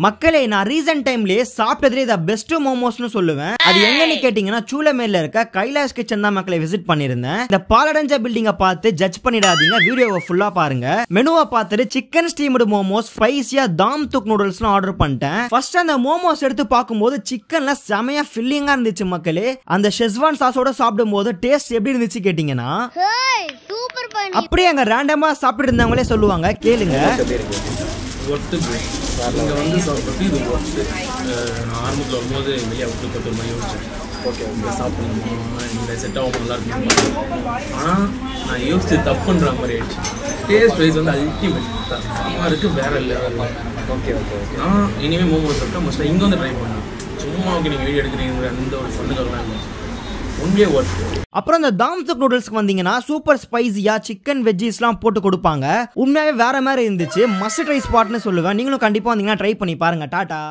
மக்களே நான் recent டைம்லயே சாப்பிட்டதுலே the best மோமோஸ்னு சொல்லுவேன். அது எங்கன்னு கேட்டீங்கன்னா சூலமேல இருக்க கைலாஷ் கிச்சன் தான் மக்களை விசிட் பண்ணிருந்தேன். இந்த பாலடைஞ்ச பில்டிங்கை பார்த்து ஜட்ஜ் பண்ணிடாதீங்க, வீடியோவை ஃபுல்லா பாருங்க. மெனுவை பார்த்துட்டு சிக்கன் ஸ்டீம்டு மோமோஸ், ஸ்பைசியா தாம் துக் நூடுல்ஸ்லாம் ஆர்டர் பண்ணிட்டேன். ஃபர்ஸ்ட் அந்த மோமோஸ் எடுத்து பார்க்கும்போது சிக்கன்ல செமையா ஃபில்லிங்கா இருந்துச்சு மக்களே. அந்த ஷெஸ்வான் சாஸோட சாப்பிடும் போது டேஸ்ட் எப்படி இருந்துச்சு கேட்டீங்கன்னா அப்படியே அங்க ரேண்டமா சாப்பிட்டு இருந்தவங்களே சொல்லுவாங்க, கேளுங்க. இங்கே வந்து சாப்பிட்டு இது ஒர்த்து. நான் ஆரம்பத்தில் வரும்போது வெளியே விட்டு போட்டு மாதிரி யோசிச்சேன், ஓகே இங்கே சாப்பிடணுமா, இந்த செட் ஆகும் நல்லா இருக்கும். ஆனால் நான் யோசிச்சு தப்புன்ற மாதிரி ஆயிடுச்சு. டேஸ்ட் வைஸ் வந்து அல்டிமேட் சாப்பாடு இருக்குது, வேறு லெவல். ஓகே ஓகே ஓகே நான் இனிமேல் மோமோஸ் சாப்பிட்டா மோஸ்ட்டாக இங்கே வந்து ட்ரை பண்ணேன். சும்மா ஓகே நீங்கள் வீடியோ எடுக்கிறீங்க அந்த ஒரு சொன்னதெல்லாம் இல்லை, ஒன்றியே ஒர்க். அப்புறம் இந்த தாம் துக் நூடுல்ஸ்க்கு வந்தீங்கன்னா சூப்பர் ஸ்பைசியா சிக்கன் வெஜ்ஜீஸ்லாம் போட்டு கொடுப்பாங்க. உண்மையாவே வேற மாதிரி இருந்துச்சு. மஸ்ட் ட்ரை ஸ்பாட்னு சொல்லுவேன். நீங்களும் கண்டிப்பா வந்தீங்கன்னா ட்ரை பண்ணி பாருங்க. டாடா.